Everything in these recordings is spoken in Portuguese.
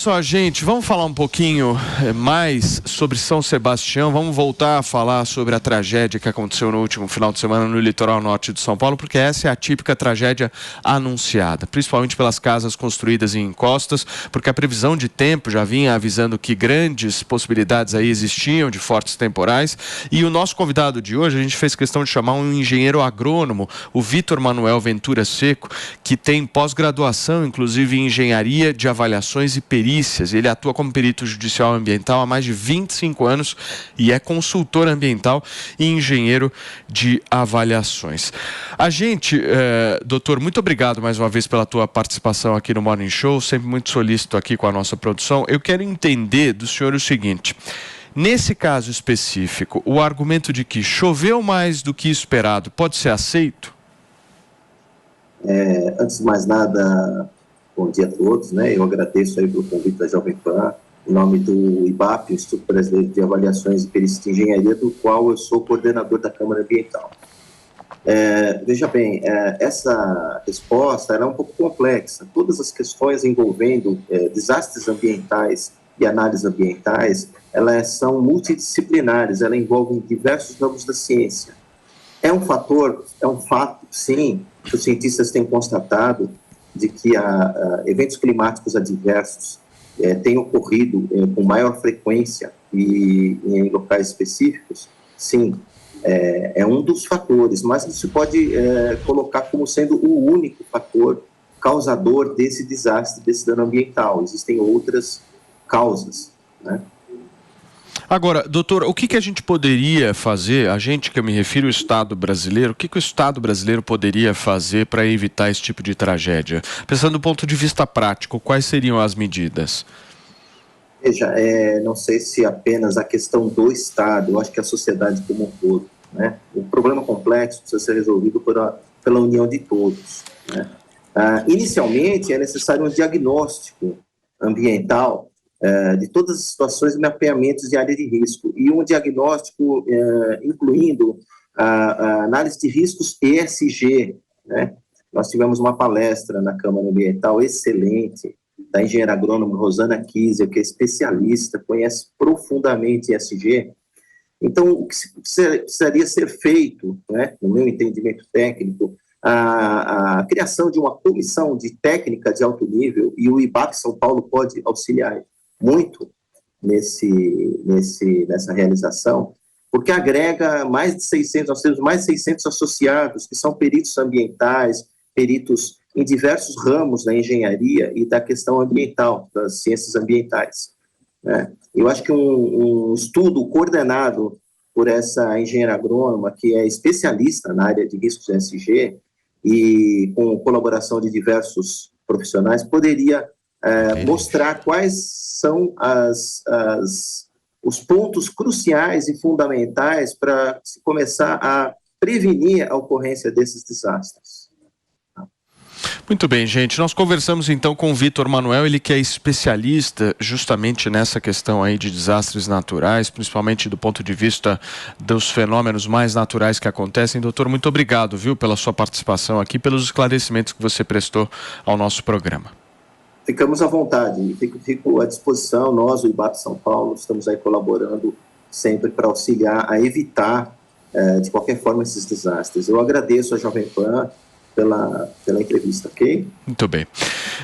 Só, gente, vamos falar um pouquinho mais sobre São Sebastião, vamos voltar a falar sobre a tragédia que aconteceu no último final de semana no litoral norte de São Paulo, porque essa é a típica tragédia anunciada, principalmente pelas casas construídas em encostas, porque a previsão de tempo já vinha avisando que grandes possibilidades aí existiam de fortes temporais, e o nosso convidado de hoje, a gente fez questão de chamar um engenheiro agrônomo, o Vitor Manuel Ventura Seco, que tem pós-graduação, inclusive em engenharia de avaliações e perícias. Ele atua como perito judicial ambiental há mais de 25 anos e é consultor ambiental e engenheiro de avaliações. A gente, doutor, muito obrigado mais uma vez pela tua participação aqui no Morning Show, sempre muito solícito aqui com a nossa produção. Eu quero entender do senhor o seguinte: nesse caso específico, o argumento de que choveu mais do que esperado pode ser aceito? Antes de mais nada, bom dia a todos, né? Eu agradeço aí pelo convite da Jovem Pan, em nome do IBAP, Instituto Brasileiro de Avaliações e Perícias de Engenharia, do qual eu sou coordenador da Câmara Ambiental. Veja bem, essa resposta é um pouco complexa. Todas as questões envolvendo desastres ambientais e análises ambientais, elas são multidisciplinares, elas envolvem diversos ramos da ciência. É um fato, sim, que os cientistas têm constatado de que eventos climáticos adversos têm ocorrido com maior frequência e em locais específicos, sim, é um dos fatores, mas não se pode colocar como sendo o único fator causador desse desastre, desse dano ambiental. Existem outras causas, né? Agora, doutor, o que a gente poderia fazer, a gente que eu me refiro ao Estado brasileiro, o que o Estado brasileiro poderia fazer para evitar esse tipo de tragédia? Pensando do ponto de vista prático, quais seriam as medidas? Veja, não sei se apenas a questão do Estado, eu acho que a sociedade como um todo, né? O problema complexo precisa ser resolvido pela união de todos, né? Inicialmente, é necessário um diagnóstico ambiental de todas as situações de mapeamentos de área de risco, e um diagnóstico incluindo a análise de riscos ESG, né? Nós tivemos uma palestra na Câmara Ambiental excelente, da engenheira agrônoma Rosana Kiesel, que é especialista, conhece profundamente ESG. Então, o que precisaria ser feito, né, no meu entendimento técnico, a criação de uma comissão de técnica de alto nível, e o IBAP São Paulo pode auxiliar muito nessa realização, porque agrega mais de 600, nós temos mais de 600 associados, que são peritos ambientais, peritos em diversos ramos da engenharia e da questão ambiental, das ciências ambientais, né? Eu acho que um estudo coordenado por essa engenheira agrônoma, que é especialista na área de riscos ESG, e com colaboração de diversos profissionais, poderia mostrar quais são os pontos cruciais e fundamentais para se começar a prevenir a ocorrência desses desastres. Muito bem, gente. Nós conversamos então com o Vitor Manuel, ele que é especialista justamente nessa questão aí de desastres naturais, principalmente do ponto de vista dos fenômenos mais naturais que acontecem. Doutor, muito obrigado, viu, pela sua participação aqui, pelos esclarecimentos que você prestou ao nosso programa. Ficamos à vontade, fico à disposição. Nós, o IBAP São Paulo, estamos aí colaborando sempre para auxiliar a evitar, de qualquer forma, esses desastres. Eu agradeço a Jovem Pan pela entrevista, ok? Muito bem.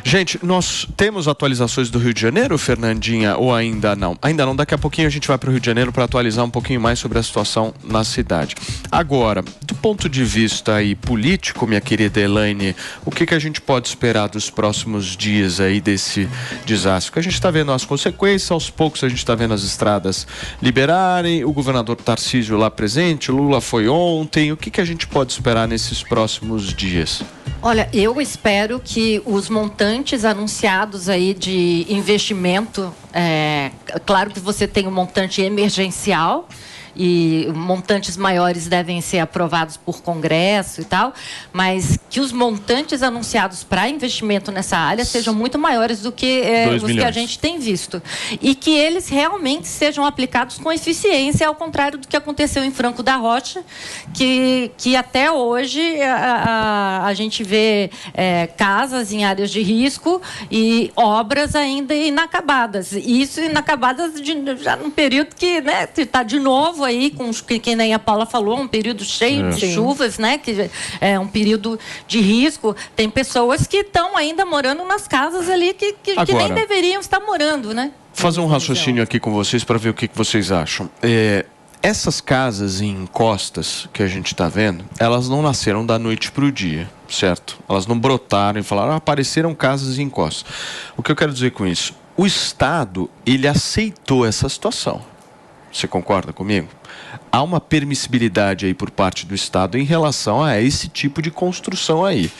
Gente, nós temos atualizações do Rio de Janeiro, Fernandinha, ou ainda não? Ainda não, daqui a pouquinho a gente vai para o Rio de Janeiro para atualizar um pouquinho mais sobre a situação na cidade. Agora, do ponto de vista aí político, minha querida Elaine, o que a gente pode esperar dos próximos dias aí desse desastre? Porque a gente está vendo as consequências, aos poucos a gente está vendo as estradas liberarem, o governador Tarcísio lá presente, Lula foi ontem, o que a gente pode esperar nesses próximos dias? Olha, eu espero que os montantes anunciados aí de investimento, claro que você tem um montante emergencial, e montantes maiores devem ser aprovados por Congresso e tal, mas que os montantes anunciados para investimento nessa área sejam muito maiores do que os que a gente tem visto. E que eles realmente sejam aplicados com eficiência, ao contrário do que aconteceu em Franco da Rocha, que até hoje a gente vê casas em áreas de risco e obras ainda inacabadas. Isso inacabadas já num período que está de novo aí, que nem a Paula falou, um período cheio de chuvas, né? Que é um período de risco. Tem pessoas que estão ainda morando nas casas ali que nem deveriam estar morando, né? Fazer um raciocínio aqui com vocês para ver o que vocês acham. Essas casas em encostas que a gente está vendo, elas não nasceram da noite para o dia, certo? Elas não brotaram e falaram, apareceram casas em encostas. O que eu quero dizer com isso? O Estado, ele aceitou essa situação. Você concorda comigo? Há uma permissibilidade aí por parte do Estado em relação a esse tipo de construção aí.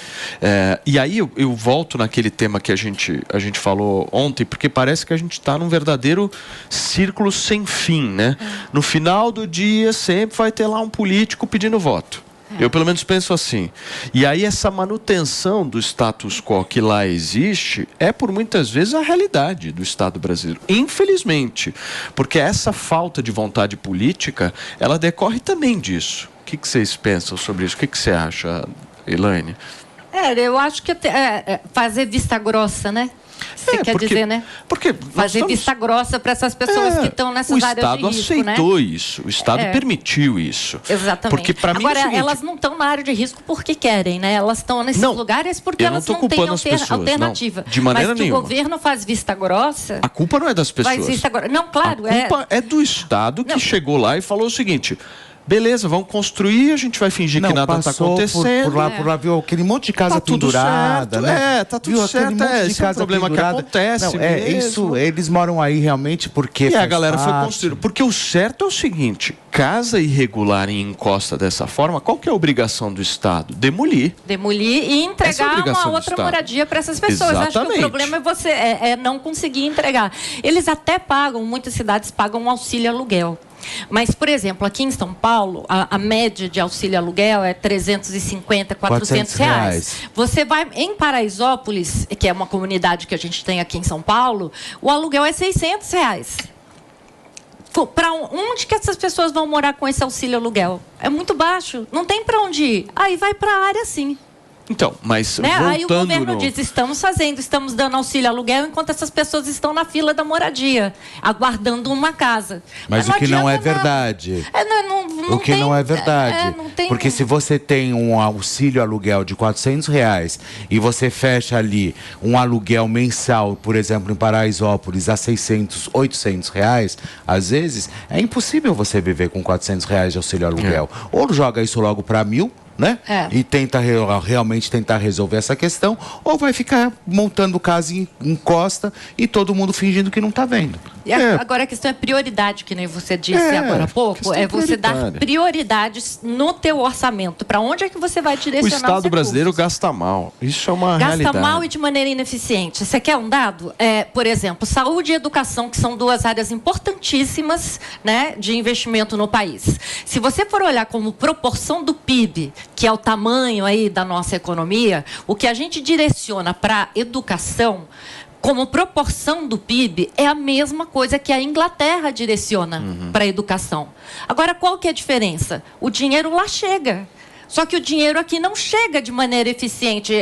E aí eu volto naquele tema que a gente falou ontem, porque parece que a gente está num verdadeiro círculo sem fim, né? No final do dia sempre vai ter lá um político pedindo voto. Eu pelo menos penso assim. E aí essa manutenção do status quo que lá existe é por muitas vezes a realidade do Estado brasileiro. Infelizmente. Porque essa falta de vontade política, ela decorre também disso. O que vocês pensam sobre isso? O que você acha, Elaine? Eu acho que fazer vista grossa, né? Você quer dizer, né? Porque fazer vista grossa para essas pessoas que estão nessas áreas de risco, né? O Estado aceitou isso, o Estado permitiu isso. Exatamente. Porque, para mim, agora, é o seguinte, elas não estão na área de risco porque querem, né? Elas estão nesses lugares porque elas não têm alternativa. Não, de maneira nenhuma. Mas que o governo faz vista grossa... A culpa não é das pessoas. Faz vista grossa. Não, claro. A culpa é do Estado que chegou lá e falou o seguinte... Beleza, vamos construir, a gente vai fingir que nada está acontecendo. Por lá, viu aquele monte de casa pendurada, né? Tá tudo certo, esse é um problema pendurada. Que acontece isso, eles moram aí realmente porque... E a galera foi construída. Porque o certo é o seguinte, casa irregular em encosta dessa forma, qual que é a obrigação do Estado? Demolir. Demolir e entregar uma outra moradia para essas pessoas. Exatamente. Acho que o problema é não conseguir entregar. Eles até pagam, muitas cidades pagam um auxílio aluguel. Mas, por exemplo, aqui em São Paulo, a média de auxílio aluguel é 350, 400 reais. Você vai em Paraisópolis, que é uma comunidade que a gente tem aqui em São Paulo, o aluguel é 600 reais. Para onde que essas pessoas vão morar com esse auxílio aluguel? É muito baixo, não tem para onde ir. Aí vai para a área sim. Então, mas aí o governo diz, estamos dando auxílio aluguel enquanto essas pessoas estão na fila da moradia, aguardando uma casa. Mas o que não é verdade. O que não é verdade. Porque se você tem um auxílio aluguel de 400 reais e você fecha ali um aluguel mensal, por exemplo, em Paraisópolis, a 600, 800 reais, às vezes, é impossível você viver com 400 reais de auxílio aluguel. Ou joga isso logo para 1.000, né? E tenta realmente tentar resolver essa questão, ou vai ficar montando casa em encosta e todo mundo fingindo que não está vendo. E agora a questão é prioridade, que nem você disse agora há pouco, é você dar prioridades no teu orçamento. Para onde é que você vai direcionar o Estado brasileiro gasta mal. Isso é uma realidade. Gasta mal e de maneira ineficiente. Você quer um dado? Por exemplo, saúde e educação, que são duas áreas importantíssimas, né, de investimento no país. Se você for olhar como proporção do PIB, que é o tamanho aí da nossa economia, o que a gente direciona para educação, como proporção do PIB, é a mesma coisa que a Inglaterra direciona para a educação. Agora, qual que é a diferença? O dinheiro lá chega. Só que o dinheiro aqui não chega de maneira eficiente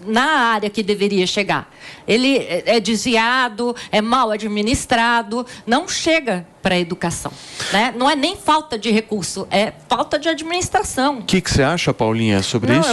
na área que deveria chegar. Ele é desviado, é mal administrado, não chega para a educação, né? Não é nem falta de recurso, é falta de administração. O que você acha, Paulinha, sobre isso?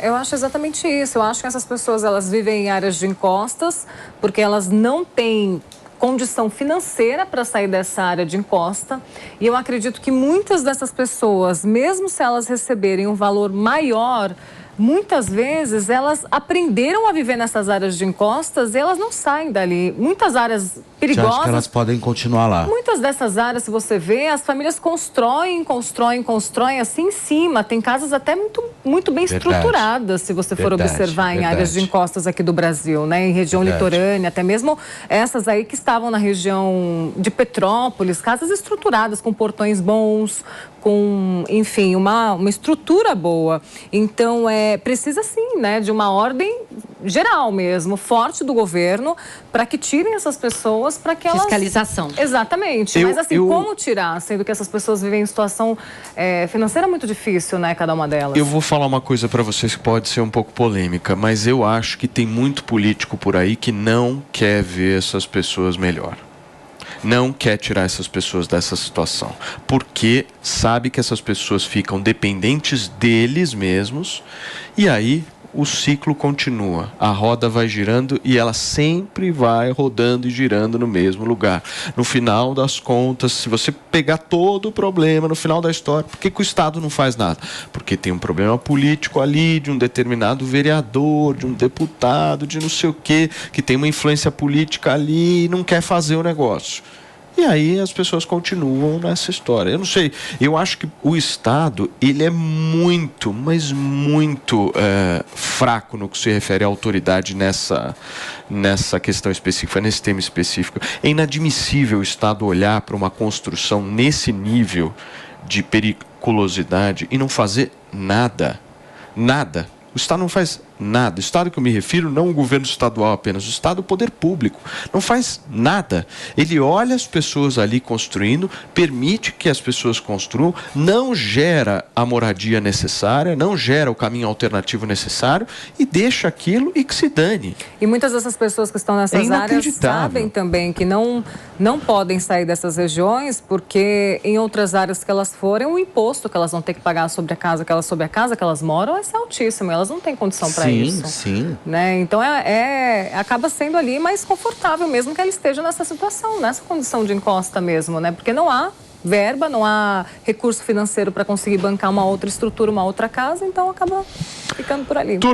Eu acho exatamente isso. Eu acho que essas pessoas, elas vivem em áreas de encostas porque elas não têm condição financeira para sair dessa área de encosta. E eu acredito que muitas dessas pessoas, mesmo se elas receberem um valor maior muitas vezes elas aprenderam a viver nessas áreas de encostas e elas não saem dali. Muitas áreas perigosas. Você acha que elas podem continuar lá? Muitas dessas áreas, se você vê, as famílias constroem assim em cima. Tem casas até muito bem estruturadas, se você for observar em áreas de encostas aqui do Brasil, né? Em região litorânea, até mesmo essas aí que estavam na região de Petrópolis, casas estruturadas, com portões bons, com, enfim, uma estrutura boa. Então, precisa sim, né, de uma ordem geral mesmo, forte do governo, para que tirem essas pessoas, para que elas... Fiscalização. Exatamente. Mas assim, como tirar, sendo que essas pessoas vivem em situação financeira muito difícil, né, cada uma delas? Eu vou falar uma coisa para vocês que pode ser um pouco polêmica, mas eu acho que tem muito político por aí que não quer ver essas pessoas melhor. Não quer tirar essas pessoas dessa situação, porque sabe que essas pessoas ficam dependentes deles mesmos e aí o ciclo continua, a roda vai girando e ela sempre vai rodando e girando no mesmo lugar. No final das contas, se você pegar todo o problema no final da história, por que o Estado não faz nada? Porque tem um problema político ali, de um determinado vereador, de um deputado, de não sei o quê, que tem uma influência política ali e não quer fazer o negócio. E aí as pessoas continuam nessa história. Eu não sei, eu acho que o Estado, ele é muito, mas muito fraco no que se refere à autoridade nessa questão específica, nesse tema específico. É inadmissível o Estado olhar para uma construção nesse nível de periculosidade e não fazer nada. Nada. O Estado não faz nada. O Estado que eu me refiro, não o governo estadual apenas, o Estado, o poder público, não faz nada. Ele olha as pessoas ali construindo, permite que as pessoas construam, não gera a moradia necessária, não gera o caminho alternativo necessário e deixa aquilo e que se dane. E muitas dessas pessoas que estão nessas áreas sabem também que não podem sair dessas regiões porque em outras áreas que elas forem, o imposto que elas vão ter que pagar sobre a casa que elas moram vai ser altíssimo. Elas não têm condição para isso. Sim. Né? Então, acaba sendo ali mais confortável mesmo que ela esteja nessa situação, nessa condição de encosta mesmo, né? Porque não há verba, não há recurso financeiro para conseguir bancar uma outra estrutura, uma outra casa, então acaba ficando por ali.